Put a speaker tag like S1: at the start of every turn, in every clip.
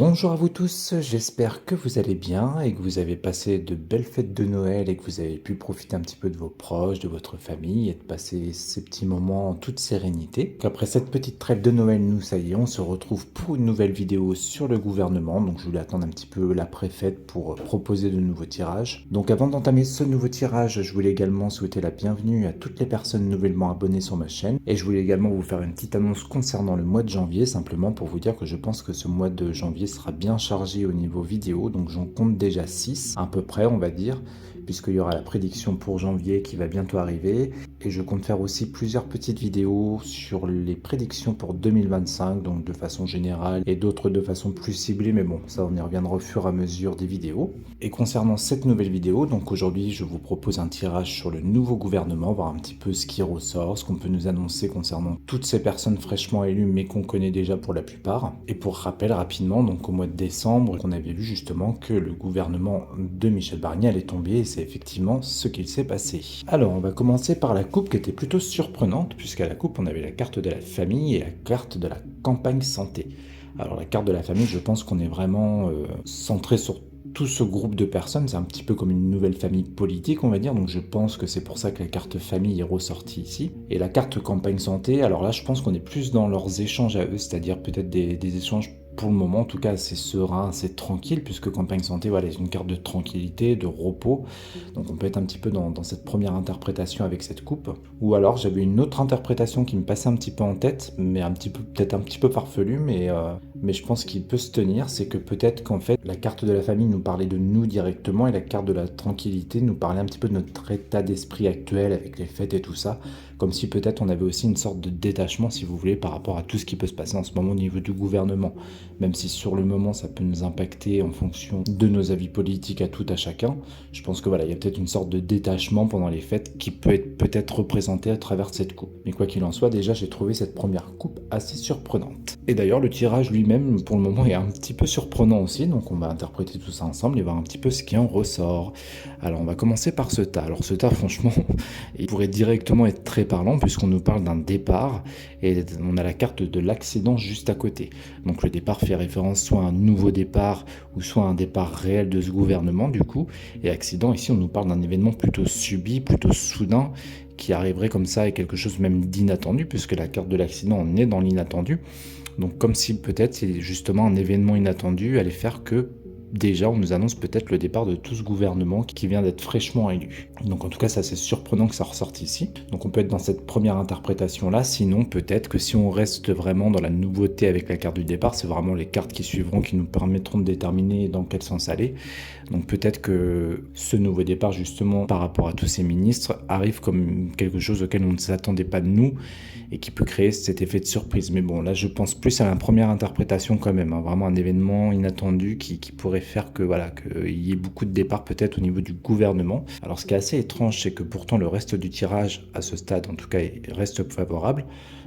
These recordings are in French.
S1: Bonjour à vous tous, j'espère que vous allez bien et que vous avez passé de belles fêtes de Noël et que vous avez pu profiter un petit peu de vos proches, de votre famille et de passer ces petits moments en toute sérénité. Après cette petite trêve de Noël, nous ça y est, on se retrouve pour une nouvelle vidéo sur le gouvernement. Donc je voulais attendre un petit peu l'après-fête pour proposer de nouveaux tirages. Donc avant d'entamer ce nouveau tirage, je voulais également souhaiter la bienvenue à toutes les personnes nouvellement abonnées sur ma chaîne. Et je voulais également vous faire une petite annonce concernant le mois de janvier, simplement pour vous dire que je pense que ce mois de janvier sera bien chargé au niveau vidéo, donc j'en compte déjà 6 à peu près on va dire, puisqu'il y aura la prédiction pour janvier qui va bientôt arriver, et je compte faire aussi plusieurs petites vidéos sur les prédictions pour 2025, donc de façon générale, et d'autres de façon plus ciblée, mais bon, ça on y reviendra au fur et à mesure des vidéos. Et concernant cette nouvelle vidéo, donc aujourd'hui je vous propose un tirage sur le nouveau gouvernement, voir un petit peu ce qui ressort, ce qu'on peut nous annoncer concernant toutes ces personnes fraîchement élues, mais qu'on connaît déjà pour la plupart. Et pour rappel rapidement, donc au mois de décembre, on avait vu justement que le gouvernement de Michel Barnier allait tomber, et c'est effectivement ce qu'il s'est passé. Alors on va commencer par la coupe qui était plutôt surprenante, puisqu'à la coupe on avait la carte de la famille et la carte de la campagne santé. Alors la carte de la famille, je pense qu'on est vraiment centré sur tout ce groupe de personnes, c'est un petit peu comme une nouvelle famille politique, on va dire, donc je pense que c'est pour ça que la carte famille est ressortie ici. Et la carte campagne santé, alors là je pense qu'on est plus dans leurs échanges à eux, c'est-à-dire peut-être des échanges pour le moment, en tout cas assez serein, assez tranquille, puisque campagne santé, voilà, c'est une carte de tranquillité, de repos, donc on peut être un petit peu dans cette première interprétation avec cette coupe. Ou alors j'avais une autre interprétation qui me passait un petit peu en tête, mais un petit peu, peut-être un petit peu farfelu, mais je pense qu'il peut se tenir, c'est que peut-être qu'en fait la carte de la famille nous parlait de nous directement et la carte de la tranquillité nous parlait un petit peu de notre état d'esprit actuel avec les fêtes et tout ça, comme si peut-être on avait aussi une sorte de détachement, si vous voulez, par rapport à tout ce qui peut se passer en ce moment au niveau du gouvernement, même si sur le moment ça peut nous impacter en fonction de nos avis politiques à tout à chacun. Je pense que voilà, il y a peut-être une sorte de détachement pendant les fêtes qui peut être peut-être représenté à travers cette coupe. Mais quoi qu'il en soit, déjà j'ai trouvé cette première coupe assez surprenante. Et d'ailleurs le tirage lui-même pour le moment est un petit peu surprenant aussi, donc on va interpréter tout ça ensemble et voir un petit peu ce qui en ressort. Alors on va commencer par ce tas. Alors ce tas franchement, il pourrait directement être très parlant puisqu'on nous parle d'un départ et on a la carte de l'accident juste à côté. Donc le départ fait référence soit à un nouveau départ ou soit à un départ réel de ce gouvernement du coup. Et accident ici on nous parle d'un événement plutôt subi, plutôt soudain, qui arriverait comme ça et quelque chose même d'inattendu puisque la carte de l'accident on est dans l'inattendu. Donc comme si peut-être c'est justement un événement inattendu allait faire que déjà on nous annonce peut-être le départ de tout ce gouvernement qui vient d'être fraîchement élu. Donc en tout cas c'est assez surprenant que ça ressorte ici. Donc on peut être dans cette première interprétation là, sinon peut-être que si on reste vraiment dans la nouveauté avec la carte du départ, c'est vraiment les cartes qui suivront qui nous permettront de déterminer dans quel sens aller. Donc peut-être que ce nouveau départ justement par rapport à tous ces ministres arrive comme quelque chose auquel on ne s'attendait pas de nous et qui peut créer cet effet de surprise. Mais bon là je pense plus à la première interprétation quand même, hein, vraiment un événement inattendu qui pourrait faire que voilà qu'il y ait beaucoup de départs peut-être au niveau du gouvernement. Alors ce qui est assez étrange, c'est que pourtant le reste du tirage à ce stade en tout cas reste favorable.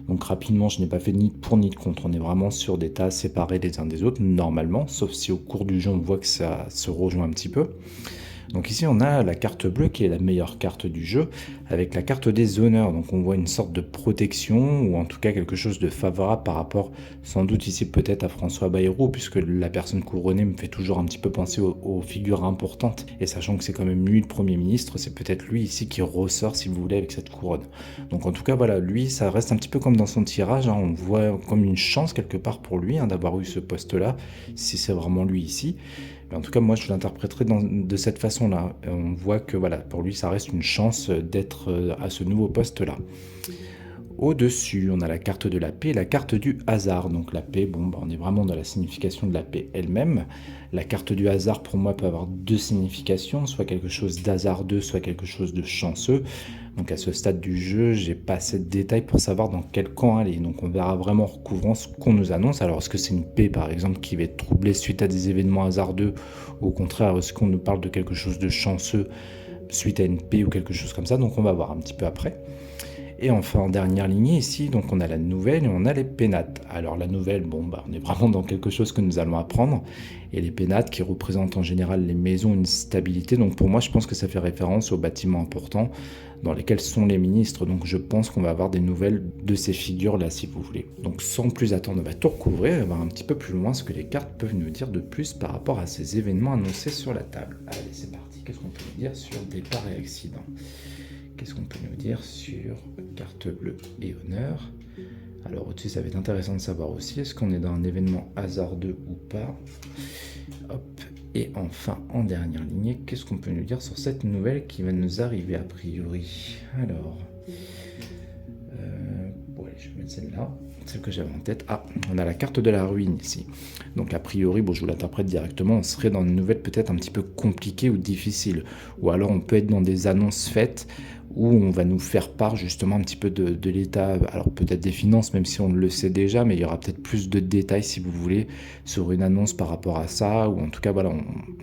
S1: Donc rapidement je n'ai pas fait ni de pour ni de contre, on est vraiment sur des tas séparés les uns des autres normalement, sauf si au cours du jeu on voit que ça se rejoint un petit peu. Donc ici on a la carte bleue qui est la meilleure carte du jeu avec la carte des honneurs, donc on voit une sorte de protection ou en tout cas quelque chose de favorable par rapport sans doute ici peut-être à François Bayrou, puisque la personne couronnée me fait toujours un petit peu penser aux figures importantes, et sachant que c'est quand même lui le Premier ministre, c'est peut-être lui ici qui ressort si vous voulez avec cette couronne. Donc en tout cas voilà, lui ça reste un petit peu comme dans son tirage, hein, on voit comme une chance quelque part pour lui hein, d'avoir eu ce poste là, si c'est vraiment lui ici. En tout cas, moi, je l'interpréterai de cette façon-là. On voit que voilà, pour lui, ça reste une chance d'être à ce nouveau poste-là. Au-dessus, on a la carte de la paix et la carte du hasard. Donc la paix, bon, on est vraiment dans la signification de la paix elle-même. La carte du hasard, pour moi, peut avoir deux significations, soit quelque chose d'hasardeux, soit quelque chose de chanceux. Donc à ce stade du jeu, j'ai pas assez de détails pour savoir dans quel camp aller. Donc on verra vraiment en recouvrant ce qu'on nous annonce. Alors est-ce que c'est une paix, par exemple, qui va être troublée suite à des événements hasardeux, ou au contraire, est-ce qu'on nous parle de quelque chose de chanceux suite à une paix ou quelque chose comme ça. Donc on va voir un petit peu après. Et enfin, en dernière lignée ici, donc on a la nouvelle et on a les pénates. Alors la nouvelle, bon, bah, on est vraiment dans quelque chose que nous allons apprendre. Et les pénates qui représentent en général les maisons, une stabilité. Donc pour moi, je pense que ça fait référence aux bâtiments importants dans lesquels sont les ministres. Donc je pense qu'on va avoir des nouvelles de ces figures-là, si vous voulez. Donc sans plus attendre, on va tout recouvrir et voir un petit peu plus loin ce que les cartes peuvent nous dire de plus par rapport à ces événements annoncés sur la table. Allez, c'est parti. Qu'est-ce qu'on peut nous dire sur départ et accident? Qu'est-ce qu'on peut nous dire sur carte bleue et honneur? Alors au-dessus, ça va être intéressant de savoir aussi, est-ce qu'on est dans un événement hasardeux ou pas? Hop. Et enfin, en dernière lignée, qu'est-ce qu'on peut nous dire sur cette nouvelle qui va nous arriver a priori? Alors, ouais, je vais mettre celle-là, celle que j'avais en tête. Ah, on a la carte de la ruine ici. Donc a priori, bon, je vous l'interprète directement, on serait dans une nouvelle peut-être un petit peu compliquée ou difficile. Ou alors on peut être dans des annonces faites où on va nous faire part justement un petit peu de l'état, alors peut-être des finances, même si on le sait déjà, mais il y aura peut-être plus de détails si vous voulez sur une annonce par rapport à ça, ou en tout cas voilà,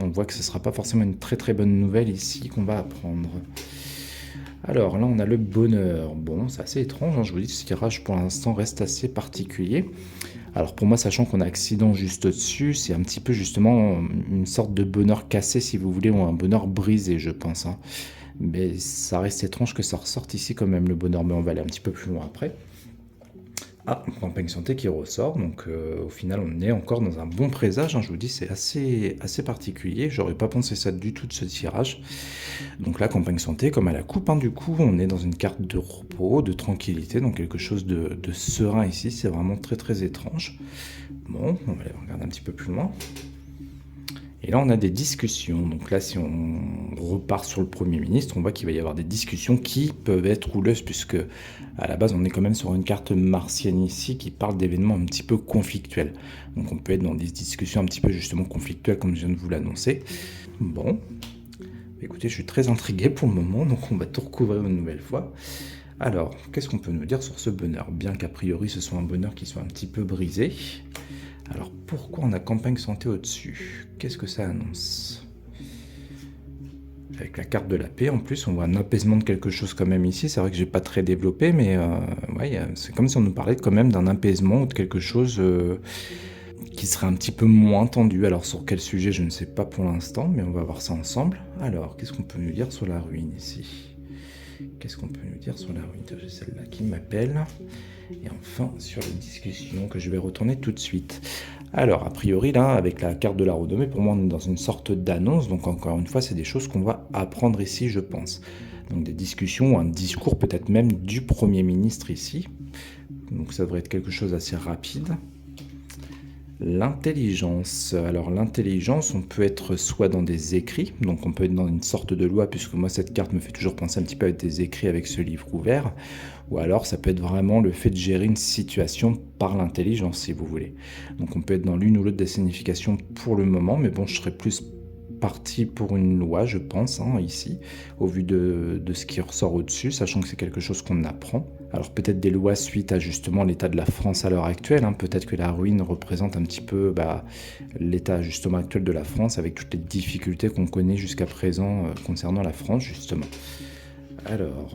S1: on voit que ce ne sera pas forcément une très très bonne nouvelle ici qu'on va apprendre. Alors là on a le bonheur, bon c'est assez étrange, hein, je vous dis ce tirage pour l'instant reste assez particulier. Alors pour moi, sachant qu'on a accident juste au-dessus, c'est un petit peu justement une sorte de bonheur cassé si vous voulez, ou un bonheur brisé je pense, hein. Mais ça reste étrange que ça ressorte ici quand même le bonheur, mais on va aller un petit peu plus loin après. Ah, campagne santé qui ressort, donc au final on est encore dans un bon présage, hein, je vous dis c'est assez particulier, j'aurais pas pensé ça du tout de ce tirage. Donc là, campagne santé, comme à la coupe, hein, du coup on est dans une carte de repos, de tranquillité, donc quelque chose de serein ici, c'est vraiment très très étrange. Bon, on va aller regarder un petit peu plus loin. Et là, on a des discussions. Donc là, si on repart sur le Premier ministre, on voit qu'il va y avoir des discussions qui peuvent être houleuses, puisque à la base, on est quand même sur une carte martienne ici qui parle d'événements un petit peu conflictuels. Donc on peut être dans des discussions un petit peu justement conflictuelles, comme je viens de vous l'annoncer. Bon, écoutez, je suis très intrigué pour le moment, donc on va tout recouvrir une nouvelle fois. Alors, qu'est-ce qu'on peut nous dire sur ce bonheur? Bien qu'a priori, ce soit un bonheur qui soit un petit peu brisé. Alors pourquoi on a campagne santé au-dessus? Qu'est-ce que ça annonce? Avec la carte de la paix en plus, on voit un apaisement de quelque chose quand même ici. C'est vrai que j'ai pas très développé, mais ouais, c'est comme si on nous parlait quand même d'un apaisement ou de quelque chose qui serait un petit peu moins tendu. Alors sur quel sujet, je ne sais pas pour l'instant, mais on va voir ça ensemble. Alors, qu'est-ce qu'on peut nous dire sur la ruine ici? Qu'est-ce qu'on peut nous dire sur la ruine? J'ai celle-là qui m'appelle. Et enfin, sur les discussions que je vais retourner tout de suite. Alors, a priori, là, avec la carte de la renommée, pour moi, on est dans une sorte d'annonce. Donc, encore une fois, c'est des choses qu'on va apprendre ici, je pense. Donc, des discussions, un discours peut-être même du Premier ministre ici. Donc, ça devrait être quelque chose d'assez rapide. L'intelligence. Alors l'intelligence, on peut être soit dans des écrits, donc on peut être dans une sorte de loi, puisque moi cette carte me fait toujours penser un petit peu à des écrits avec ce livre ouvert, ou alors ça peut être vraiment le fait de gérer une situation par l'intelligence, si vous voulez. Donc on peut être dans l'une ou l'autre des significations pour le moment, mais bon, je serais plus parti pour une loi, je pense, hein, ici, au vu de ce qui ressort au-dessus, sachant que c'est quelque chose qu'on apprend. Alors peut-être des lois suite à justement l'état de la France à l'heure actuelle, hein. Peut-être que la ruine représente un petit peu l'état justement actuel de la France, avec toutes les difficultés qu'on connaît jusqu'à présent concernant la France, justement. Alors...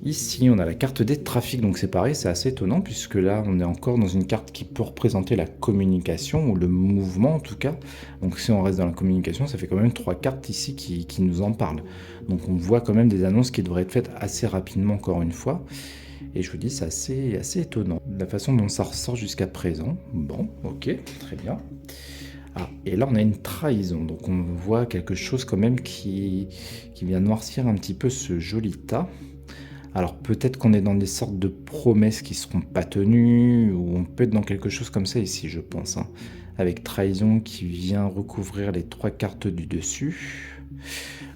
S1: ici, on a la carte des trafics, donc c'est pareil, c'est assez étonnant, puisque là, on est encore dans une carte qui peut représenter la communication, ou le mouvement en tout cas. Donc si on reste dans la communication, ça fait quand même 3 cartes ici qui nous en parlent. Donc on voit quand même des annonces qui devraient être faites assez rapidement, encore une fois. Et je vous dis, c'est assez étonnant. La façon dont ça ressort jusqu'à présent. Bon, ok, très bien. Ah, et là on a une trahison, donc on voit quelque chose quand même qui vient noircir un petit peu ce joli tas. Alors peut-être qu'on est dans des sortes de promesses qui ne seront pas tenues, ou on peut être dans quelque chose comme ça ici, je pense, hein. Avec trahison qui vient recouvrir les 3 cartes du dessus.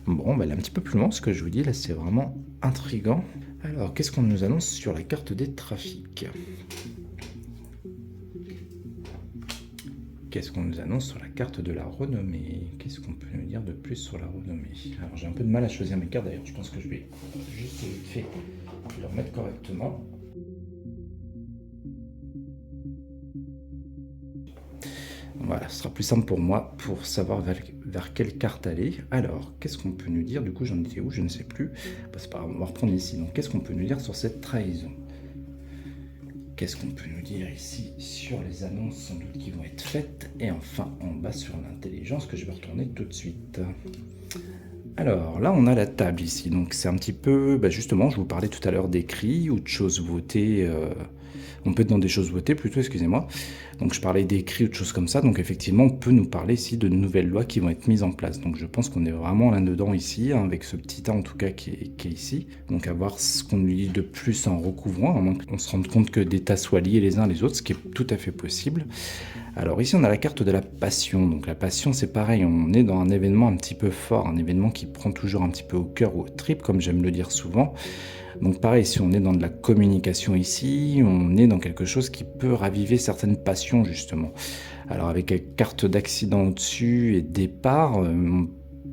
S1: Bon, on va aller un petit peu plus loin, ce que je vous dis, là c'est vraiment intriguant. Alors, qu'est-ce qu'on nous annonce sur la carte des trafics? Qu'est-ce qu'on nous annonce sur la carte de la renommée? Qu'est-ce qu'on peut nous dire de plus sur la renommée? Alors j'ai un peu de mal à choisir mes cartes d'ailleurs, je pense que je vais juste vite fait le remettre correctement. Voilà, ce sera plus simple pour moi pour savoir vers quelle carte aller. Alors, qu'est-ce qu'on peut nous dire? Du coup, j'en étais où? Je ne sais plus. Bah, c'est pas grave, on va reprendre ici. Donc, qu'est-ce qu'on peut nous dire sur cette trahison? Qu'est-ce qu'on peut nous dire ici sur les annonces sans doute qui vont être faites? Et enfin, en bas sur l'intelligence que je vais retourner tout de suite. Alors là, on a la table ici. Donc c'est un petit peu, justement, je vous parlais tout à l'heure d'écrits ou de choses votées. On peut être dans des choses votées plutôt, excusez-moi. Donc je parlais d'écrits ou de choses comme ça. Donc effectivement, on peut nous parler ici de nouvelles lois qui vont être mises en place. Donc je pense qu'on est vraiment là-dedans ici, hein, avec ce petit A en tout cas qui est ici. Donc à voir ce qu'on nous dit de plus en recouvrant, à moins qu'on se rende compte que des tas soient liés les uns les autres, ce qui est tout à fait possible. Alors ici, on a la carte de la passion. Donc la passion, c'est pareil, on est dans un événement un petit peu fort, un événement qui prend toujours un petit peu au cœur ou au trip, comme j'aime le dire souvent. Donc pareil, si on est dans de la communication ici, on est dans quelque chose qui peut raviver certaines passions, justement. Alors avec la carte d'accident au-dessus et départ,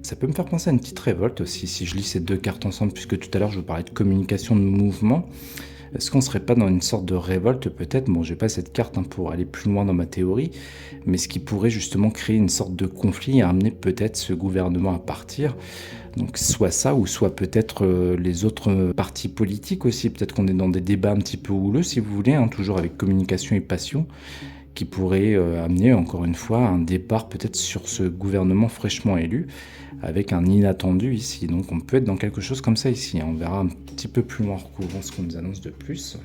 S1: ça peut me faire penser à une petite révolte aussi, si je lis ces deux cartes ensemble, puisque tout à l'heure, je vous parlais de communication de mouvement. Est-ce qu'on serait pas dans une sorte de révolte peut-être? Bon, j'ai pas cette carte pour aller plus loin dans ma théorie, mais ce qui pourrait justement créer une sorte de conflit et amener peut-être ce gouvernement à partir. Donc soit ça, ou soit peut-être les autres partis politiques aussi. Peut-être qu'on est dans des débats un petit peu houleux, si vous voulez, hein, toujours avec communication et passion, qui pourrait amener encore une fois un départ peut-être sur ce gouvernement fraîchement élu, avec un inattendu ici. Donc on peut être dans quelque chose comme ça ici, hein. On verra un petit peu plus loin en recouvrant ce qu'on nous annonce de plus.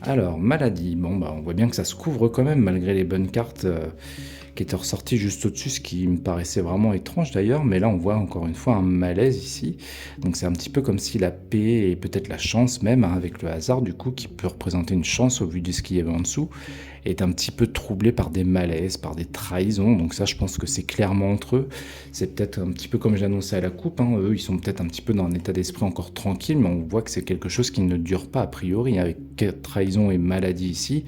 S1: Alors, maladie, bon on voit bien que ça se couvre quand même, malgré les bonnes cartes qui étaient ressorties juste au-dessus, ce qui me paraissait vraiment étrange d'ailleurs, mais là on voit encore une fois un malaise ici. Donc c'est un petit peu comme si la paix et peut-être la chance même, hein, avec le hasard du coup, qui peut représenter une chance au vu de ce qu'il y avait en dessous, est un petit peu troublé par des malaises, par des trahisons. Donc ça, je pense que c'est clairement entre eux. C'est peut-être un petit peu comme j'ai annoncé à la coupe, hein. Eux, ils sont peut-être un petit peu dans un état d'esprit encore tranquille, mais on voit que c'est quelque chose qui ne dure pas a priori, avec trahison et maladie ici.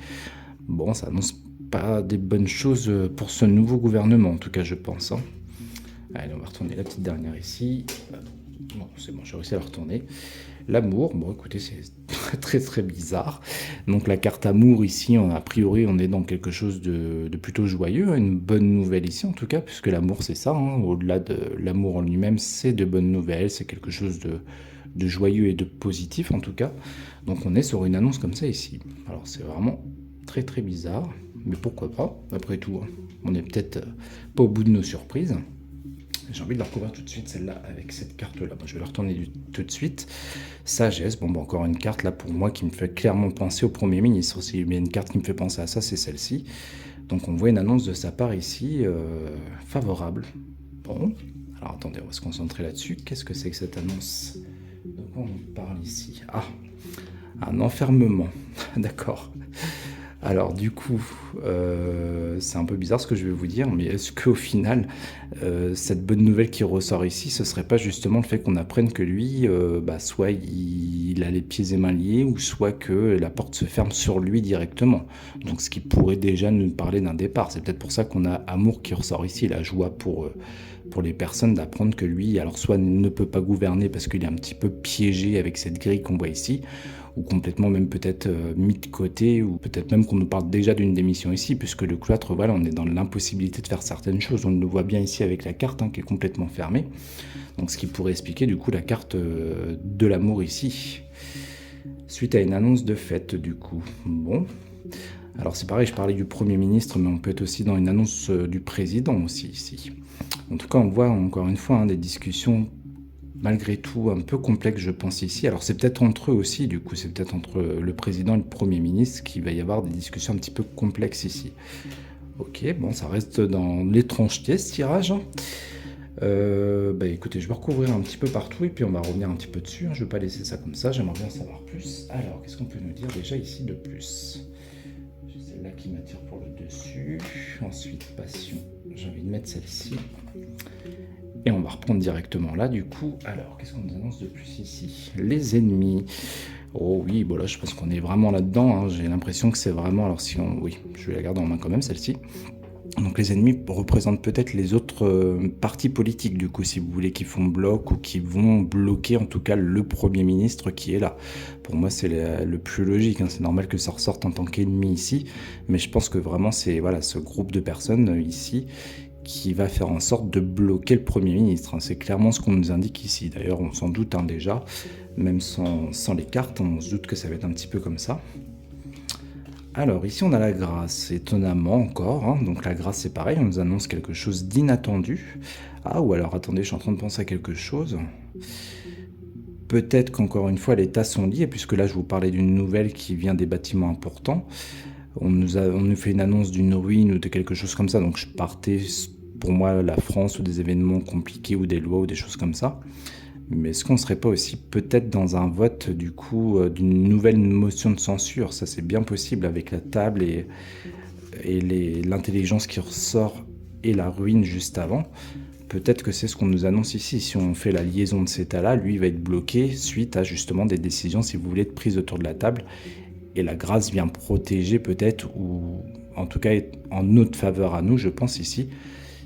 S1: Bon, ça annonce pas des bonnes choses pour ce nouveau gouvernement, en tout cas, je pense, hein. Allez, on va retourner la petite dernière ici. Bon, c'est bon, j'ai réussi à la retourner. L'amour, bon écoutez, c'est très très bizarre. Donc la carte amour ici, a priori on est dans quelque chose de plutôt joyeux, hein, une bonne nouvelle ici en tout cas, puisque l'amour c'est ça, hein, au-delà de l'amour en lui-même, c'est de bonnes nouvelles, c'est quelque chose de joyeux et de positif en tout cas. Donc on est sur une annonce comme ça ici. Alors c'est vraiment très très bizarre, mais pourquoi pas, après tout, hein. On n'est peut-être pas au bout de nos surprises. J'ai envie de la recouvrir tout de suite, celle-là, avec cette carte-là. Je vais la retourner tout de suite. Sagesse, encore une carte là pour moi qui me fait clairement penser au Premier ministre. S'il y a une carte qui me fait penser à ça, c'est celle-ci. Donc on voit une annonce de sa part ici, favorable. Bon, alors attendez, on va se concentrer là-dessus. Qu'est-ce que c'est que cette annonce? De quoi on parle ici? Ah, un enfermement. D'accord. Alors du coup, c'est un peu bizarre ce que je vais vous dire, mais est-ce qu'au final, cette bonne nouvelle qui ressort ici, ce serait pas justement le fait qu'on apprenne que lui, soit il a les pieds et mains liés, ou soit que la porte se ferme sur lui directement. Donc ce qui pourrait déjà nous parler d'un départ. C'est peut-être pour ça qu'on a amour qui ressort ici, la joie pour les personnes d'apprendre que lui, alors soit ne peut pas gouverner parce qu'il est un petit peu piégé avec cette grille qu'on voit ici, ou complètement même peut-être mis de côté, ou peut-être même qu'on nous parle déjà d'une démission ici, puisque le cloître, voilà, on est dans l'impossibilité de faire certaines choses. On le voit bien ici avec la carte, hein, qui est complètement fermée. Donc ce qui pourrait expliquer du coup la carte de l'amour ici, suite à une annonce de fête du coup. Bon, alors c'est pareil, je parlais du Premier ministre, mais on peut être aussi dans une annonce du président aussi ici. En tout cas, on voit encore une fois, hein, des discussions malgré tout un peu complexes, je pense ici. Alors c'est peut-être entre eux aussi, du coup, c'est peut-être entre le président et le Premier ministre qu'il va y avoir des discussions un petit peu complexes ici. Ok, bon, ça reste dans l'étrangeté ce tirage, hein. Écoutez, je vais recouvrir un petit peu partout et puis on va revenir un petit peu dessus, hein. Je ne vais pas laisser ça comme ça, j'aimerais bien savoir plus. Alors, qu'est-ce qu'on peut nous dire déjà ici de plus? J'ai celle-là qui m'attire pour le dessus. Ensuite, passion, j'ai envie de mettre celle-ci. Et on va reprendre directement là du coup. Alors, qu'est-ce qu'on nous annonce de plus ici? Les ennemis. Oh oui, bon là je pense qu'on est vraiment là-dedans, hein. J'ai l'impression que c'est vraiment... Alors si on... Oui, je vais la garder en main quand même celle-ci. Donc les ennemis représentent peut-être les autres partis politiques, du coup, si vous voulez, qui font bloc ou qui vont bloquer en tout cas le Premier ministre qui est là. Pour moi, c'est le plus logique, hein. C'est normal que ça ressorte en tant qu'ennemi ici, mais je pense que vraiment c'est voilà, ce groupe de personnes ici qui va faire en sorte de bloquer le Premier ministre, hein. C'est clairement ce qu'on nous indique ici. D'ailleurs, on s'en doute déjà, même sans les cartes, on se doute que ça va être un petit peu comme ça. Alors ici on a la grâce, étonnamment encore, hein. Donc la grâce c'est pareil, on nous annonce quelque chose d'inattendu. Ah ou alors attendez, je suis en train de penser à quelque chose. Peut-être qu'encore une fois les tas sont liés, puisque là je vous parlais d'une nouvelle qui vient des bâtiments importants. On nous fait une annonce d'une ruine ou de quelque chose comme ça, donc je partais pour moi la France ou des événements compliqués ou des lois ou des choses comme ça. Mais est-ce qu'on ne serait pas aussi peut-être dans un vote du coup d'une nouvelle motion de censure? Ça c'est bien possible avec la table et l'intelligence qui ressort et la ruine juste avant. Peut-être que c'est ce qu'on nous annonce ici. Si on fait la liaison de ces tas-là, lui il va être bloqué suite à justement des décisions, si vous voulez, de prise autour de la table. Et la grâce vient protéger peut-être, ou en tout cas en notre faveur à nous, je pense ici,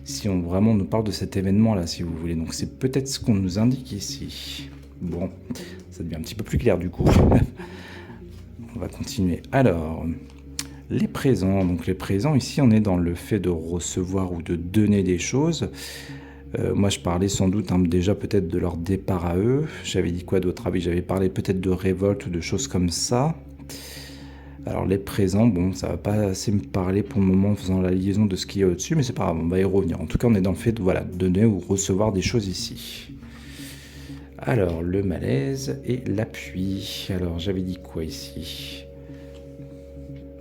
S1: si on vraiment nous parle de cet événement-là, si vous voulez. Donc c'est peut-être ce qu'on nous indique ici. Bon, ça devient un petit peu plus clair du coup. On va continuer. Alors, les présents. Donc les présents, ici, on est dans le fait de recevoir ou de donner des choses. Moi, je parlais sans doute déjà peut-être de leur départ à eux. J'avais dit quoi d'autre? Ah oui, j'avais parlé peut-être de révolte ou de choses comme ça. Alors les présents, bon, ça va pas assez me parler pour le moment en faisant la liaison de ce qu'il y a au-dessus, mais c'est pas grave, on va y revenir. En tout cas, on est dans le fait de voilà, donner ou recevoir des choses ici. Alors, le malaise et l'appui. Alors, j'avais dit quoi ici?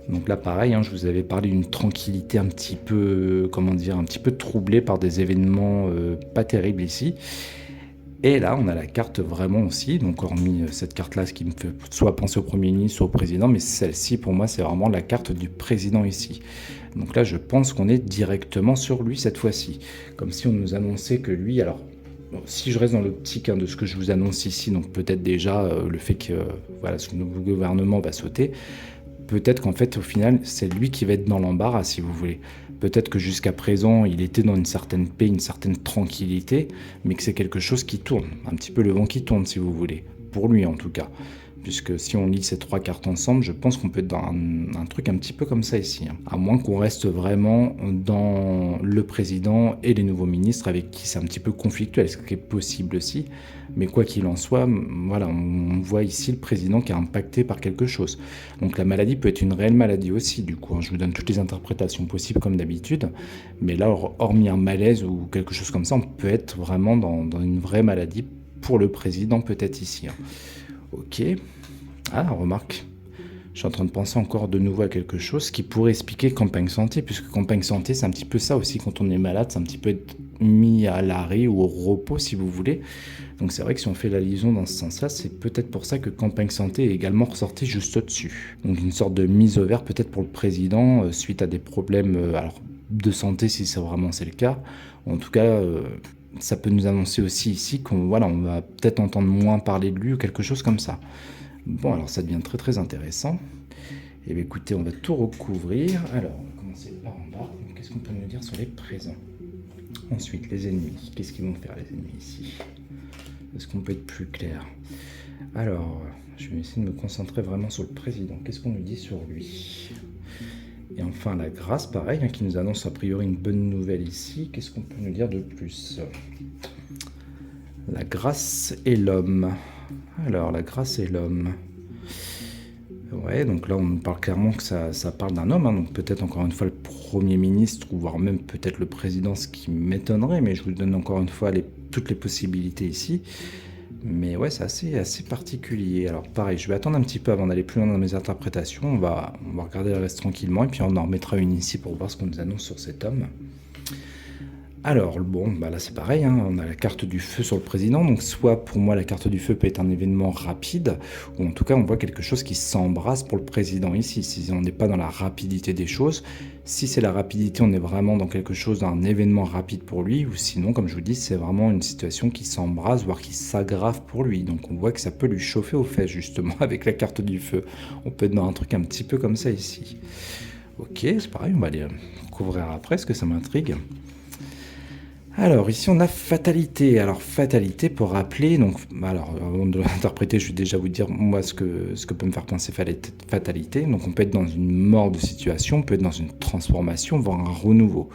S1: Donc là, pareil, hein, je vous avais parlé d'une tranquillité un petit peu, comment dire, un petit peu troublée par des événements pas terribles ici. Et là, on a la carte vraiment aussi, donc hormis cette carte-là, ce qui me fait soit penser au Premier ministre, soit au Président, mais celle-ci, pour moi, c'est vraiment la carte du Président ici. Donc là, je pense qu'on est directement sur lui cette fois-ci. Comme si on nous annonçait que lui, alors, bon, si je reste dans l'optique de ce que je vous annonce ici, donc peut-être déjà le fait que voilà, ce nouveau gouvernement va sauter, peut-être qu'en fait, au final, c'est lui qui va être dans l'embarras, si vous voulez. Peut-être que jusqu'à présent, il était dans une certaine paix, une certaine tranquillité, mais que c'est quelque chose qui tourne, un petit peu le vent qui tourne, si vous voulez, pour lui en tout cas. Puisque si on lit ces trois cartes ensemble, je pense qu'on peut être dans un truc un petit peu comme ça ici, hein. À moins qu'on reste vraiment dans le président et les nouveaux ministres avec qui c'est un petit peu conflictuel, ce qui est possible aussi. Mais quoi qu'il en soit, voilà, on voit ici le président qui est impacté par quelque chose. Donc la maladie peut être une réelle maladie aussi, du coup, hein. Je vous donne toutes les interprétations possibles comme d'habitude. Mais là, hormis un malaise ou quelque chose comme ça, on peut être vraiment dans une vraie maladie pour le président peut-être ici, hein. Ok. Ah, remarque. Je suis en train de penser encore de nouveau à quelque chose qui pourrait expliquer campagne santé, puisque campagne santé, c'est un petit peu ça aussi. Quand on est malade, c'est un petit peu être mis à l'arrêt ou au repos, si vous voulez. Donc c'est vrai que si on fait la liaison dans ce sens-là, c'est peut-être pour ça que campagne santé est également ressorti juste au-dessus. Donc une sorte de mise au vert peut-être pour le président suite à des problèmes alors, de santé, si c'est vraiment c'est le cas. En tout cas, ça peut nous annoncer aussi ici qu'on voilà, on va peut-être entendre moins parler de lui ou quelque chose comme ça. Bon, alors ça devient très très intéressant. Et bien écoutez, on va tout recouvrir. Alors, on va commencer par en bas. Qu'est-ce qu'on peut nous dire sur les présents? Ensuite, les ennemis. Qu'est-ce qu'ils vont faire les ennemis ici? Est-ce qu'on peut être plus clair? Alors, je vais essayer de me concentrer vraiment sur le président. Qu'est-ce qu'on nous dit sur lui? Et enfin, la grâce, pareil, hein, qui nous annonce a priori une bonne nouvelle ici. Qu'est-ce qu'on peut nous dire de plus? La grâce et l'homme. Alors, la grâce et l'homme. Ouais, donc là, on nous parle clairement que ça parle d'un homme, hein, donc peut-être encore une fois le Premier ministre, ou voire même peut-être le président, ce qui m'étonnerait, mais je vous donne encore une fois toutes les possibilités ici. Mais ouais, c'est assez particulier. Alors pareil, je vais attendre un petit peu avant d'aller plus loin dans mes interprétations. On va regarder le reste tranquillement, et puis on en remettra une ici pour voir ce qu'on nous annonce sur cet homme. Alors, bon, bah là c'est pareil, hein, on a la carte du feu sur le président, donc soit pour moi la carte du feu peut être un événement rapide, ou en tout cas on voit quelque chose qui s'embrasse pour le président ici, si on n'est pas dans la rapidité des choses. Si c'est la rapidité, on est vraiment dans quelque chose, d'un événement rapide pour lui, ou sinon, comme je vous dis, c'est vraiment une situation qui s'embrasse, voire qui s'aggrave pour lui, donc on voit que ça peut lui chauffer aux fesses justement avec la carte du feu. On peut être dans un truc un petit peu comme ça ici. Ok, c'est pareil, on va les couvrir après, parce que ça m'intrigue. Alors, ici, on a fatalité. Alors, fatalité, pour rappeler, donc, alors, avant de l'interpréter, je vais déjà vous dire, moi, ce que peut me faire penser fatalité. Donc, on peut être dans une mort de situation, on peut être dans une transformation, voire un renouveau.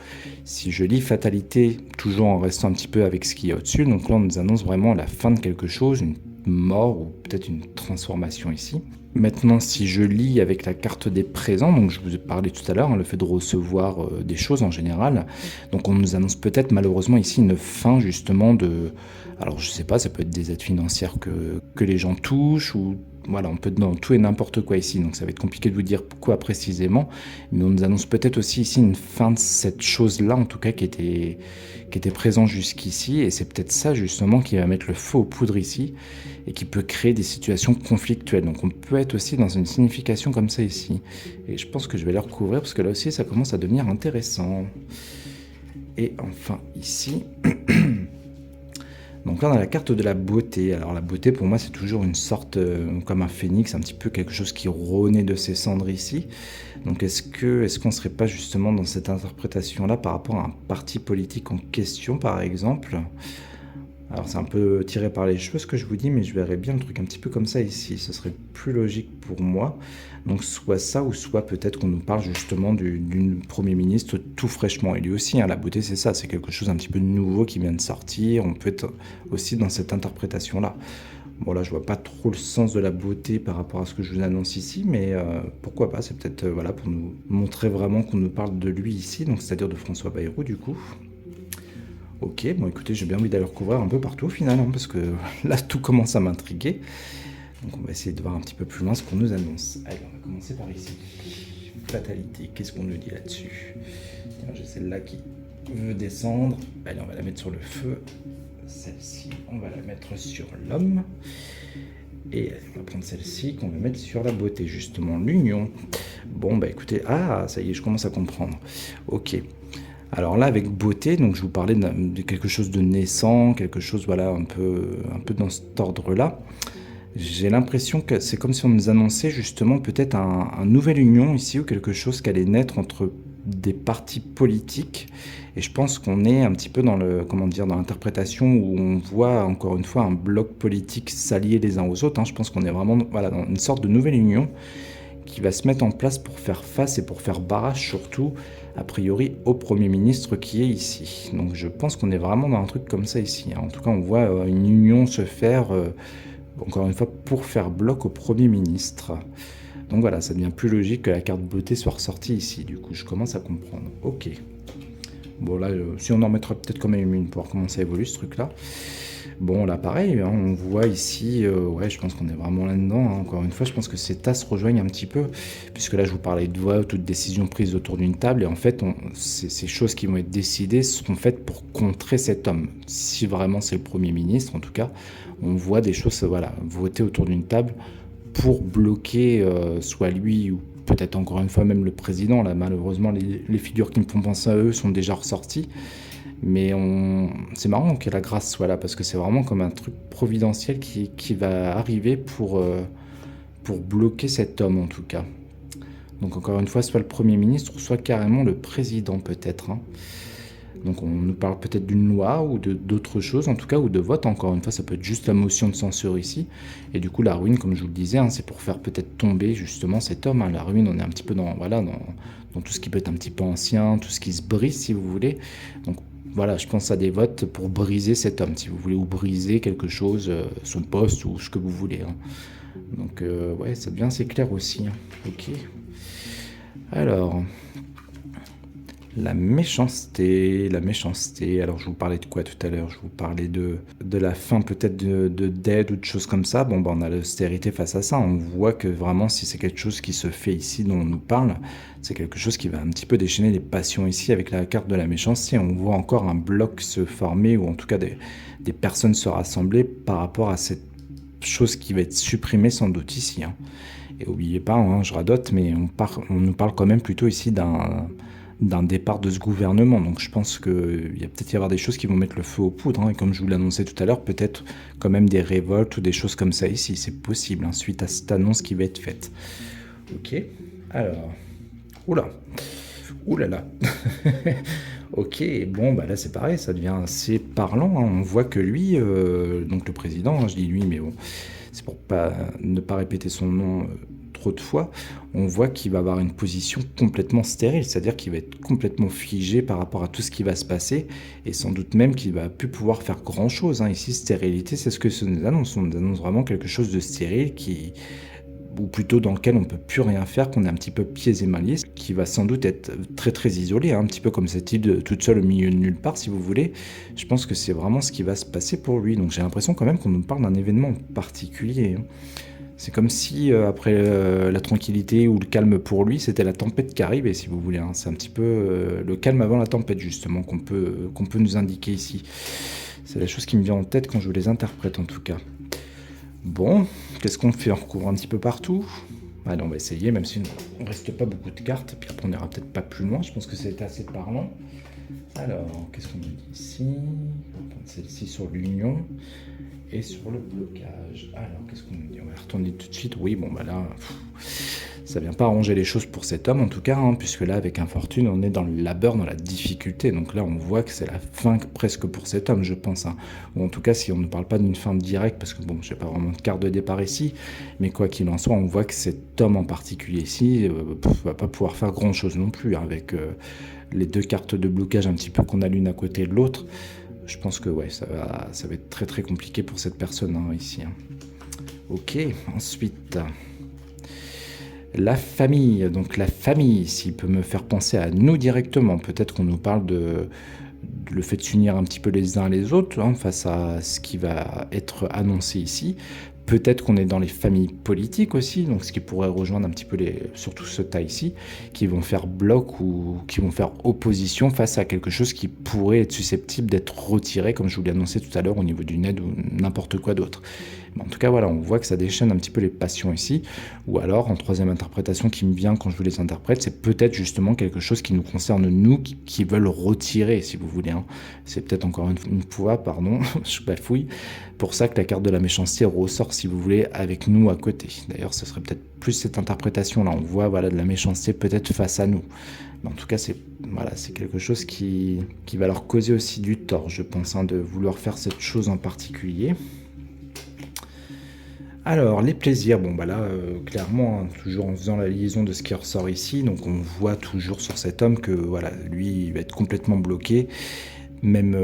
S1: Si je lis fatalité, toujours en restant un petit peu avec ce qu'il y a au-dessus, donc là, on nous annonce vraiment la fin de quelque chose, une mort ou peut-être une transformation ici. Maintenant, si je lis avec la carte des présents, donc je vous ai parlé tout à l'heure, le fait de recevoir des choses en général, donc on nous annonce peut-être malheureusement ici une fin justement de... Alors je sais pas, ça peut être des aides financières que les gens touchent, ou voilà, on peut être dans tout et n'importe quoi ici, donc ça va être compliqué de vous dire quoi précisément, mais on nous annonce peut-être aussi ici une fin de cette chose-là, en tout cas qui était présent jusqu'ici, et c'est peut-être ça justement qui va mettre le feu aux poudres ici, et qui peut créer des situations conflictuelles. Donc on peut être aussi dans une signification comme ça ici. Et je pense que je vais le recouvrir parce que là aussi ça commence à devenir intéressant. Et enfin ici, donc là on a la carte de la beauté. Alors la beauté pour moi c'est toujours une sorte, comme un phénix, un petit peu quelque chose qui renaît de ses cendres ici. Donc est-ce qu'on serait pas justement dans cette interprétation-là par rapport à un parti politique en question par exemple? Alors c'est un peu tiré par les cheveux ce que je vous dis, mais je verrais bien le truc un petit peu comme ça ici. Ce serait plus logique pour moi. Donc soit ça, ou soit peut-être qu'on nous parle justement d'une Premier ministre tout fraîchement. Et lui aussi, hein, la beauté c'est ça, c'est quelque chose un petit peu nouveau qui vient de sortir. On peut être aussi dans cette interprétation-là. Bon là je vois pas trop le sens de la beauté par rapport à ce que je vous annonce ici, mais pourquoi pas, c'est peut-être voilà, pour nous montrer vraiment qu'on nous parle de lui ici, donc c'est-à-dire de François Bayrou du coup. Ok, bon écoutez, j'ai bien envie d'aller recouvrir un peu partout au final, hein, parce que là tout commence à m'intriguer. Donc on va essayer de voir un petit peu plus loin ce qu'on nous annonce. Allez, on va commencer par ici. Fatalité, qu'est-ce qu'on nous dit là-dessus? Tiens, j'ai celle-là qui veut descendre. Allez, on va la mettre sur le feu. Celle-ci, on va la mettre sur l'homme. Et on va prendre celle-ci qu'on va mettre sur la beauté, justement, l'union. Bon, bah écoutez, ah, ça y est, je commence à comprendre. Ok. Alors là, avec beauté, donc je vous parlais de quelque chose de naissant, quelque chose, voilà, un peu dans cet ordre-là. J'ai l'impression que c'est comme si on nous annonçait justement peut-être un nouvel union ici, ou quelque chose qui allait naître entre des partis politiques. Et je pense qu'on est un petit peu dans le, comment dire, dans l'interprétation où on voit encore une fois un bloc politique s'allier les uns aux autres, hein. Je pense qu'on est vraiment, voilà, dans une sorte de nouvelle union qui va se mettre en place pour faire face et pour faire barrage surtout, a priori, au Premier ministre qui est ici. Donc je pense qu'on est vraiment dans un truc comme ça ici, hein. En tout cas, on voit une union se faire, encore une fois, pour faire bloc au Premier ministre. Donc voilà, ça devient plus logique que la carte beauté soit ressortie ici. Du coup, je commence à comprendre. Ok. Bon là, si on en mettra peut-être quand même une pour voir comment ça évolue ce truc-là. Bon, là, pareil, hein, on voit ici, ouais, je pense qu'on est vraiment là-dedans, hein. Encore une fois, je pense que ces tas se rejoignent un petit peu, puisque là, je vous parlais de voix, toutes décisions prises autour d'une table, et en fait, ces choses qui vont être décidées seront faites pour contrer cet homme. Si vraiment c'est le Premier ministre, en tout cas, on voit des choses, voilà, voter autour d'une table pour bloquer soit lui ou peut-être encore une fois même le président. Là, malheureusement, les figures qui me font penser à eux sont déjà ressorties. Mais c'est marrant que la grâce soit là, parce que c'est vraiment comme un truc providentiel qui va arriver pour bloquer cet homme, en tout cas. Donc encore une fois, soit le Premier ministre, soit carrément le président, peut-être, hein. Donc on nous parle peut-être d'une loi ou d'autres choses, en tout cas, ou de vote. Encore une fois, ça peut être juste la motion de censure ici. Et du coup, la ruine, comme je vous le disais, hein, c'est pour faire peut-être tomber justement cet homme, hein. La ruine, on est un petit peu dans, voilà, dans tout ce qui peut être un petit peu ancien, tout ce qui se brise, si vous voulez. Donc voilà, je pense à des votes pour briser cet homme, si vous voulez, ou briser quelque chose, son poste ou ce que vous voulez, hein. Donc ouais, ça devient assez clair aussi, hein. Ok. Alors, la méchanceté, la méchanceté. Alors, je vous parlais de quoi tout à l'heure? Je vous parlais de la fin peut-être d'aide ou de choses comme ça. Bon, ben, on a l'austérité face à ça. On voit que vraiment, si c'est quelque chose qui se fait ici, dont on nous parle, c'est quelque chose qui va un petit peu déchaîner les passions ici avec la carte de la méchanceté. On voit encore un bloc se former, ou en tout cas des personnes se rassembler par rapport à cette chose qui va être supprimée sans doute ici, hein. Et n'oubliez pas, hein, je radote, mais on nous parle quand même plutôt ici d'un départ de ce gouvernement. Donc je pense qu'il va peut-être y avoir des choses qui vont mettre le feu aux poudres, hein. Et comme je vous l'annonçais tout à l'heure, peut-être quand même des révoltes ou des choses comme ça ici. C'est possible, hein, suite à cette annonce qui va être faite. Ok, alors, Oula, oulala. Ok, bon, bah là c'est pareil, ça devient assez parlant, hein. On voit que lui, donc le président, hein, je dis lui, mais bon, c'est pour pas, ne pas répéter son nom trop de fois, on voit qu'il va avoir une position complètement stérile, c'est-à-dire qu'il va être complètement figé par rapport à tout ce qui va se passer, et sans doute même qu'il va plus pouvoir faire grand-chose, hein. Ici, stérilité, c'est ce que ça nous annonce. On nous annonce vraiment quelque chose de stérile ou plutôt dans lequel on ne peut plus rien faire, qu'on est un petit peu pieds et mains liés, qui va sans doute être très très isolé, hein, un petit peu comme cette île toute seule au milieu de nulle part, si vous voulez. Je pense que c'est vraiment ce qui va se passer pour lui. Donc j'ai l'impression quand même qu'on nous parle d'un événement particulier, hein. C'est comme si après la tranquillité ou le calme pour lui, c'était la tempête qui arrivait, si vous voulez, hein. C'est un petit peu le calme avant la tempête, justement, qu'on peut nous indiquer ici. C'est la chose qui me vient en tête quand je vous les interprète, en tout cas. Bon, qu'est-ce qu'on fait? On recouvre un petit peu partout. Allez, on va essayer, même si on ne reste pas beaucoup de cartes, puis après on n'ira peut-être pas plus loin. Je pense que c'est assez parlant. Alors, qu'est-ce qu'on dit ici? On va prendre celle-ci sur l'union et sur le blocage. Alors, qu'est-ce qu'on nous dit? On va retourner tout de suite. Oui, bon, bah là, ça vient pas arranger les choses pour cet homme, en tout cas, hein, puisque là, avec Infortune, on est dans le labeur, dans la difficulté. Donc là, on voit que c'est la fin presque pour cet homme, je pense, hein. Ou en tout cas, si on ne parle pas d'une fin directe, parce que bon, j'ai pas vraiment de carte de départ ici, mais quoi qu'il en soit, on voit que cet homme en particulier ici va pas pouvoir faire grand-chose non plus, hein, avec les deux cartes de blocage un petit peu qu'on a l'une à côté de l'autre. Je pense que ouais, ça va être très très compliqué pour cette personne, hein, ici, hein. Ok, ensuite, la famille. Donc la famille, s'il peut me faire penser à nous directement, peut-être qu'on nous parle de le fait de s'unir un petit peu les uns les autres, hein, face à ce qui va être annoncé ici. Peut-être qu'on est dans les familles politiques aussi, donc ce qui pourrait rejoindre un petit peu surtout ce tas ici, qui vont faire bloc ou qui vont faire opposition face à quelque chose qui pourrait être susceptible d'être retiré, comme je vous l'ai annoncé tout à l'heure, au niveau d'une aide ou n'importe quoi d'autre. Mais en tout cas, voilà, on voit que ça déchaîne un petit peu les passions ici. Ou alors, en troisième interprétation qui me vient quand je vous les interprète, c'est peut-être justement quelque chose qui nous concerne nous, qui veulent retirer, si vous voulez, hein. C'est peut-être encore une fois, pardon, je bafouille, pour ça que la carte de la méchanceté ressort, si vous voulez, avec nous à côté. D'ailleurs, ce serait peut-être plus cette interprétation-là. On voit, voilà, de la méchanceté peut-être face à nous. Mais en tout cas, c'est quelque chose qui va leur causer aussi du tort, je pense, hein, de vouloir faire cette chose en particulier. Alors, les plaisirs, bon bah là, clairement, hein, toujours en faisant la liaison de ce qui ressort ici, donc on voit toujours sur cet homme que voilà, lui, il va être complètement bloqué. Même,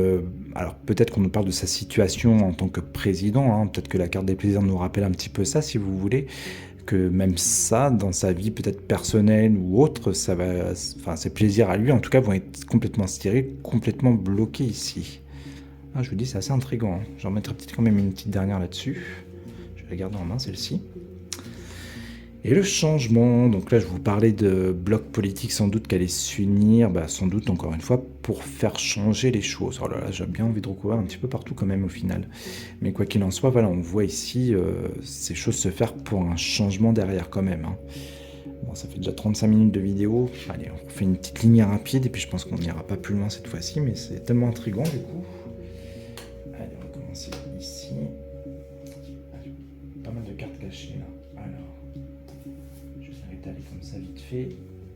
S1: alors peut-être qu'on nous parle de sa situation en tant que président, hein, peut-être que la carte des plaisirs nous rappelle un petit peu ça, si vous voulez, que même ça, dans sa vie peut-être personnelle ou autre, ça va, enfin ses plaisirs à lui, en tout cas, vont être complètement stériles, complètement bloqués ici. Ah, je vous dis, c'est assez intriguant, hein. J'en mettrai peut-être quand même une petite dernière là-dessus. Je vais la garder en main, celle-ci. Et le changement, donc là je vous parlais de blocs politiques sans doute qui allaient s'unir, sans doute encore une fois pour faire changer les choses. Oh là là, j'ai bien envie de recouvrir un petit peu partout quand même au final. Mais quoi qu'il en soit, voilà, on voit ici ces choses se faire pour un changement derrière quand même, hein. Bon, ça fait déjà 35 minutes de vidéo. Allez, on fait une petite ligne rapide et puis je pense qu'on n'ira pas plus loin cette fois-ci, mais c'est tellement intriguant du coup. Allez, on va commencer ici. Pas mal de cartes cachées là. Je vais s'arrêter comme ça vite fait.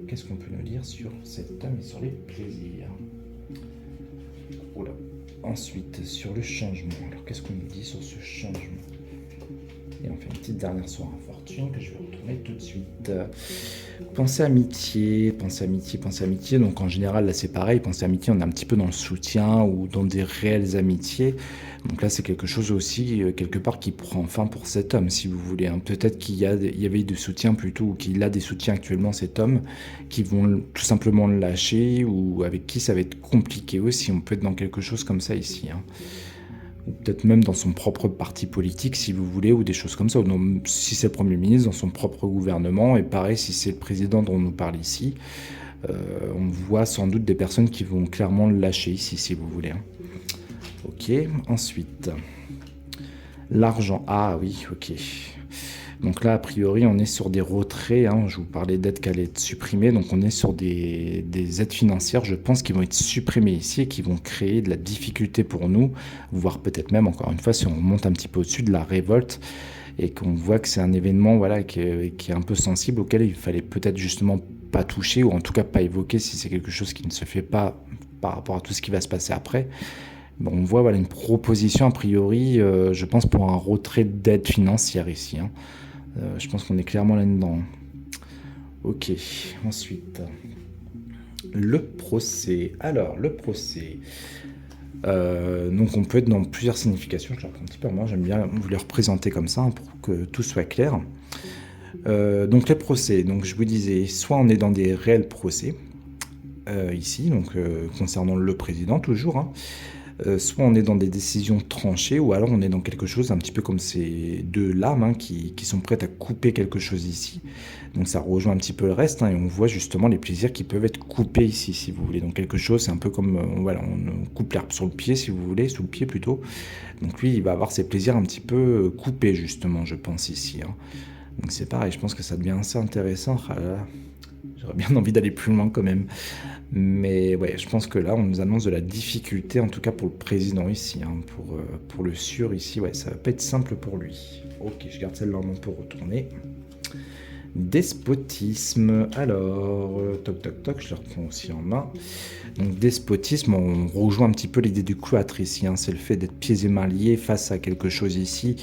S1: Qu'est-ce qu'on peut nous dire sur cet homme et sur les plaisirs? Oula. Ensuite, sur le changement. Alors, qu'est-ce qu'on nous dit sur ce changement? Et on fait une petite dernière sur Infortune que je vais retourner tout de suite. Pensez amitié, pensez amitié, pensez amitié. Donc en général, là c'est pareil, pensez amitié, on est un petit peu dans le soutien ou dans des réelles amitiés. Donc là c'est quelque chose aussi, quelque part, qui prend fin pour cet homme, si vous voulez, hein. Peut-être qu'il y avait du soutien plutôt, ou qu'il a des soutiens actuellement, cet homme, qui vont tout simplement le lâcher, ou avec qui ça va être compliqué aussi. On peut être dans quelque chose comme ça ici, hein. Ou peut-être même dans son propre parti politique, si vous voulez, ou des choses comme ça. Ou non, si c'est le Premier ministre, dans son propre gouvernement. Et pareil, si c'est le président dont on nous parle ici, on voit sans doute des personnes qui vont clairement le lâcher ici, si vous voulez, hein. Ok, ensuite. L'argent. Ah oui, ok. Donc là, a priori, on est sur des retraits, hein. Je vous parlais d'aides qui allaient être supprimées. Donc on est sur des aides financières, je pense, qui vont être supprimées ici et qui vont créer de la difficulté pour nous, voire peut-être même, encore une fois, si on monte un petit peu au-dessus, de la révolte. et qu'on voit que c'est un événement voilà, qui est un peu sensible, auquel il fallait peut-être justement pas toucher, ou en tout cas pas évoquer si c'est quelque chose qui ne se fait pas par rapport à tout ce qui va se passer après. Bon, on voit voilà, une proposition a priori, je pense, pour un retrait d'aide financière ici. Hein. Je pense qu'on est clairement là-dedans. Ok, ensuite, le procès. Alors, le procès. Donc on peut être dans plusieurs significations, je le reprends un petit peu, moi j'aime bien vous les représenter comme ça, hein, pour que tout soit clair. Donc les procès, donc je vous disais, soit on est dans des réels procès, ici, donc concernant le président toujours, hein, soit on est dans des décisions tranchées, ou alors on est dans quelque chose un petit peu comme ces deux lames, hein, qui sont prêtes à couper quelque chose ici. Donc ça rejoint un petit peu le reste, hein, et on voit justement les plaisirs qui peuvent être coupés ici, si vous voulez. Donc quelque chose, c'est un peu comme, voilà, on coupe l'herbe sur le pied, si vous voulez, sous le pied plutôt. Donc lui, il va avoir ses plaisirs un petit peu coupés, justement, je pense, ici. Hein. Donc c'est pareil, je pense que ça devient assez intéressant. Ah là là, j'aurais bien envie d'aller plus loin quand même. Mais ouais, je pense que là, on nous annonce de la difficulté, en tout cas pour le président ici. Hein, pour le sûr ici, ouais, ça va pas être simple pour lui. Ok, je garde celle-là, on peut retourner. Despotisme, alors, toc toc toc, je le reprends aussi en main. Donc despotisme, on rejoint un petit peu l'idée du cloître ici, hein, c'est le fait d'être pieds et mains liés face à quelque chose ici.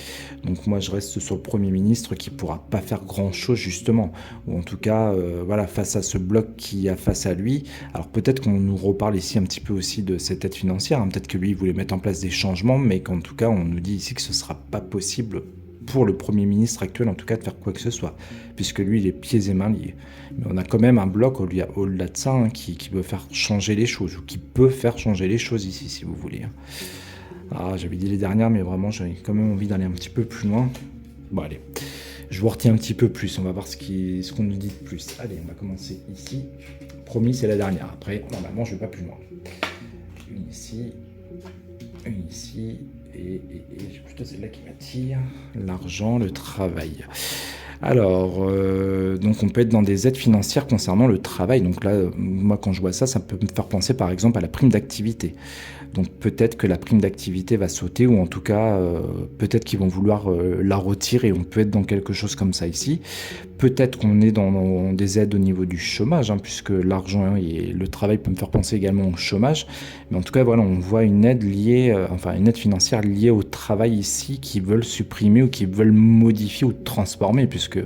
S1: Donc moi je reste sur le Premier ministre qui pourra pas faire grand chose justement, ou en tout cas voilà, face à ce bloc qui a face à lui. Alors peut-être qu'on nous reparle ici un petit peu aussi de cette aide financière, hein, peut-être que lui il voulait mettre en place des changements, mais qu'en tout cas on nous dit ici que ce sera pas possible pour le Premier ministre actuel, en tout cas, de faire quoi que ce soit, puisque lui, il est pieds et mains liés. Mais on a quand même un bloc au-delà de ça, hein, qui veut faire changer les choses, ou qui peut faire changer les choses ici, si vous voulez. Ah, j'avais dit les dernières, mais vraiment, j'avais quand même envie d'aller un petit peu plus loin. Bon, allez, je vous retiens un petit peu plus, on va voir ce qu'on nous dit de plus. Allez, on va commencer ici. Promis, c'est la dernière. Après, normalement, je ne vais pas plus loin. Une ici, et plutôt celle-là qui m'attire, l'argent, le travail. Alors, donc on peut être dans des aides financières concernant le travail. Donc là, moi quand je vois ça, ça peut me faire penser par exemple à la prime d'activité. Donc peut-être que la prime d'activité va sauter, ou en tout cas, peut-être qu'ils vont vouloir la retirer. On peut être dans quelque chose comme ça ici. Peut-être qu'on est dans des aides au niveau du chômage, hein, puisque l'argent et le travail peut me faire penser également au chômage. Mais en tout cas, voilà, on voit une aide liée, une aide financière liée au travail ici, qui veulent supprimer ou qui veulent modifier ou transformer, puisque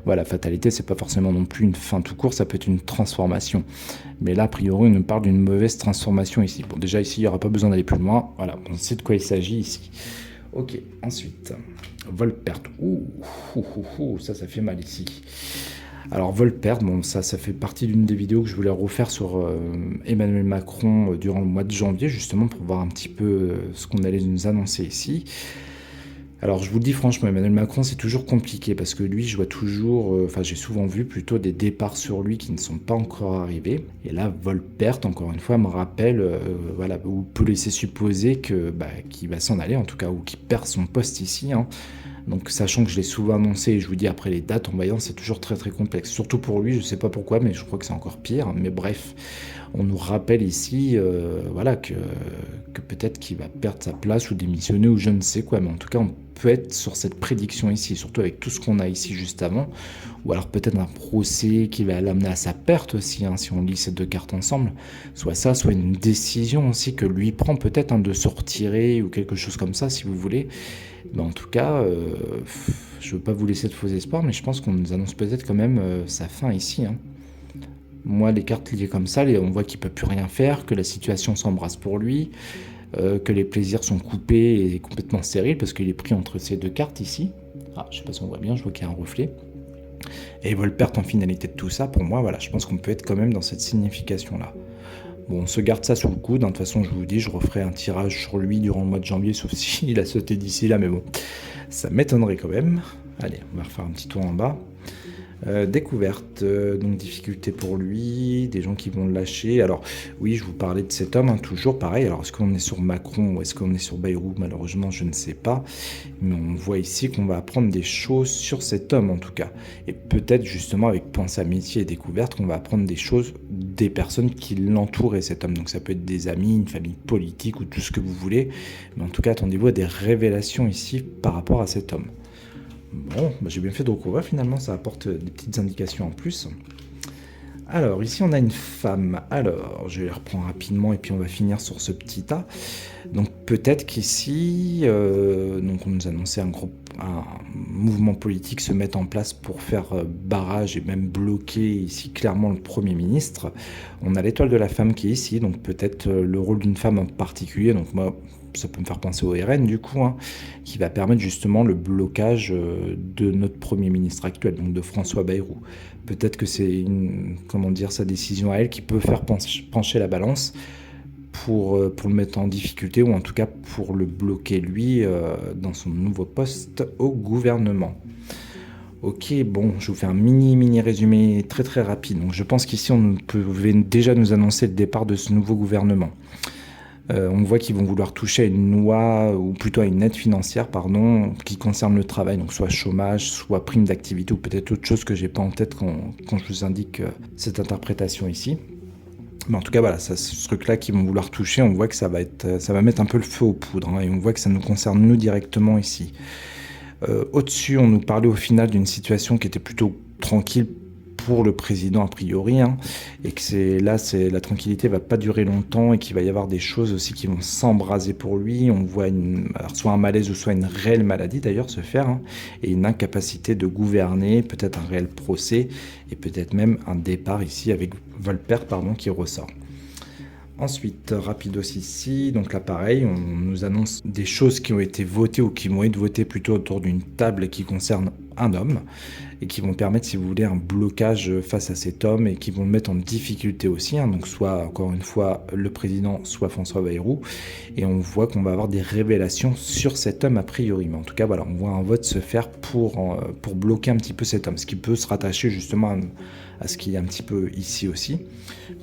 S1: voilà, fatalité, c'est pas forcément non plus une fin tout court, ça peut être une transformation. Mais là, a priori, on nous parle d'une mauvaise transformation ici. Bon, déjà ici, il n'y aura pas besoin d'aller plus loin. Voilà, on sait de quoi il s'agit ici. Ok, ensuite, vol-perte. Ça fait mal ici. Alors, vol-perte, bon, ça fait partie d'une des vidéos que je voulais refaire sur Emmanuel Macron durant le mois de janvier, justement, pour voir un petit peu ce qu'on allait nous annoncer ici. Alors je vous le dis franchement, Emmanuel Macron, c'est toujours compliqué parce que lui, je vois toujours, j'ai souvent vu plutôt des départs sur lui qui ne sont pas encore arrivés. Et là, vol-perte, encore une fois, me rappelle, ou peut laisser supposer qu'il va s'en aller, en tout cas, ou qu'il perd son poste ici. Hein. Donc sachant que je l'ai souvent annoncé, et je vous dis après les dates, en voyant, c'est toujours très très complexe. Surtout pour lui, je ne sais pas pourquoi, mais je crois que c'est encore pire. Mais bref, on nous rappelle ici, que peut-être qu'il va perdre sa place ou démissionner ou je ne sais quoi. Mais en tout cas, on peut être sur cette prédiction ici, surtout avec tout ce qu'on a ici juste avant. Ou alors peut-être un procès qui va l'amener à sa perte aussi, hein, si on lit ces deux cartes ensemble. Soit ça, soit une décision aussi que lui prend peut-être, hein, de se retirer ou quelque chose comme ça, si vous voulez. Mais en tout cas, je ne veux pas vous laisser de faux espoirs, mais je pense qu'on nous annonce peut-être quand même sa fin ici. Hein. Moi, les cartes liées comme ça, on voit qu'il ne peut plus rien faire, que la situation s'embrasse pour lui, que les plaisirs sont coupés et complètement stériles, parce qu'il est pris entre ces deux cartes ici. Ah, je ne sais pas si on voit bien, je vois qu'il y a un reflet. Et vol-perte en finalité de tout ça, pour moi, voilà, je pense qu'on peut être quand même dans cette signification-là. Bon, on se garde ça sous le coude, hein. De toute façon, je vous dis, je referai un tirage sur lui durant le mois de janvier, sauf s'il a sauté d'ici là, mais bon, ça m'étonnerait quand même. Allez, on va refaire un petit tour en bas. Découverte, donc difficulté pour lui, des gens qui vont le lâcher. Alors oui, je vous parlais de cet homme, hein, toujours pareil. Alors est-ce qu'on est sur Macron ou est-ce qu'on est sur Bayrou? Malheureusement, je ne sais pas. Mais on voit ici qu'on va apprendre des choses sur cet homme en tout cas. Et peut-être justement avec Pense Amitié et Découverte qu'on va apprendre des choses des personnes qui l'entouraient cet homme. Donc ça peut être des amis, une famille politique ou tout ce que vous voulez. Mais en tout cas, attendez-vous à des révélations ici par rapport à cet homme. Bon, bah, j'ai bien fait de recouvrir finalement, ça apporte des petites indications en plus. Alors, ici on a une femme. Alors, je les reprends rapidement et puis on va finir sur ce petit tas. Donc peut-être qu'ici, donc on nous annonçait un mouvement politique se mettre en place pour faire barrage et même bloquer ici clairement le Premier ministre. On a l'étoile de la femme qui est ici, donc peut-être le rôle d'une femme en particulier. Donc moi, ça peut me faire penser au RN du coup, hein, qui va permettre justement le blocage de notre Premier ministre actuel, donc de François Bayrou. Peut-être que c'est comment dire, sa décision à elle qui peut faire pencher la balance pour le mettre en difficulté ou en tout cas pour le bloquer lui dans son nouveau poste au gouvernement. Ok, bon, je vous fais un mini résumé très très rapide. Donc je pense qu'ici on pouvait déjà nous annoncer le départ de ce nouveau gouvernement. On voit qu'ils vont vouloir toucher à une loi, ou plutôt à une aide financière, pardon, qui concerne le travail, donc soit chômage, soit prime d'activité, ou peut-être autre chose que j'ai pas en tête quand je vous indique cette interprétation ici. Mais en tout cas, voilà, ce truc-là qu'ils vont vouloir toucher, on voit que ça va mettre un peu le feu aux poudres, hein, et on voit que ça nous concerne nous directement ici. Au-dessus, on nous parlait au final d'une situation qui était plutôt tranquille pour le président a priori, hein, et que la tranquillité va pas durer longtemps et qu'il va y avoir des choses aussi qui vont s'embraser pour lui. On voit alors soit un malaise ou soit une réelle maladie d'ailleurs se faire, hein, et une incapacité de gouverner, peut-être un réel procès et peut-être même un départ ici avec Volpert pardon, qui ressort. Ensuite, rapidos ici, donc là pareil, on nous annonce des choses qui ont été votées ou qui vont être votées plutôt autour d'une table qui concerne un homme et qui vont permettre, si vous voulez, un blocage face à cet homme et qui vont le mettre en difficulté aussi, hein, donc soit, encore une fois, le président, soit François Bayrou, et on voit qu'on va avoir des révélations sur cet homme a priori, mais en tout cas, voilà, on voit un vote se faire pour bloquer un petit peu cet homme, ce qui peut se rattacher justement à ce qu'il y a un petit peu ici aussi,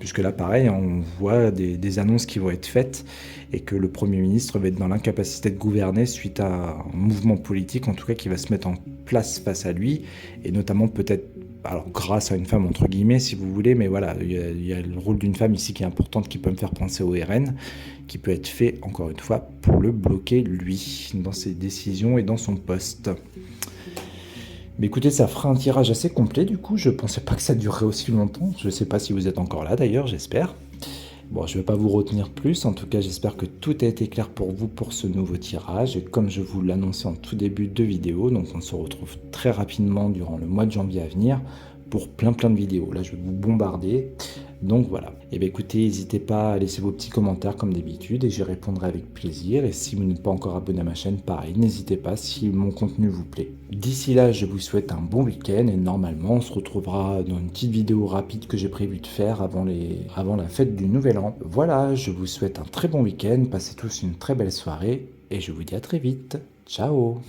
S1: puisque là, pareil, on voit des annonces qui vont être faites et que le Premier ministre va être dans l'incapacité de gouverner suite à un mouvement politique, en tout cas, qui va se mettre en place face à lui, et notamment peut-être, alors grâce à une femme entre guillemets si vous voulez, mais voilà, il y a le rôle d'une femme ici qui est importante, qui peut me faire penser au RN, qui peut être fait encore une fois pour le bloquer lui, dans ses décisions et dans son poste. Mais écoutez, ça fera un tirage assez complet du coup, je pensais pas que ça durerait aussi longtemps, je sais pas si vous êtes encore là d'ailleurs, j'espère. Bon, je ne vais pas vous retenir plus, en tout cas j'espère que tout a été clair pour vous pour ce nouveau tirage, et comme je vous l'annonçais en tout début de vidéo, donc on se retrouve très rapidement durant le mois de janvier à venir pour plein de vidéos. Là je vais vous bombarder, donc voilà. Et bien écoutez, n'hésitez pas à laisser vos petits commentaires comme d'habitude et j'y répondrai avec plaisir, et si vous n'êtes pas encore abonné à ma chaîne, pareil, n'hésitez pas si mon contenu vous plaît. D'ici là, je vous souhaite un bon week-end et normalement on se retrouvera dans une petite vidéo rapide que j'ai prévu de faire avant la fête du Nouvel An. Voilà, je vous souhaite un très bon week-end, passez tous une très belle soirée et je vous dis à très vite. Ciao!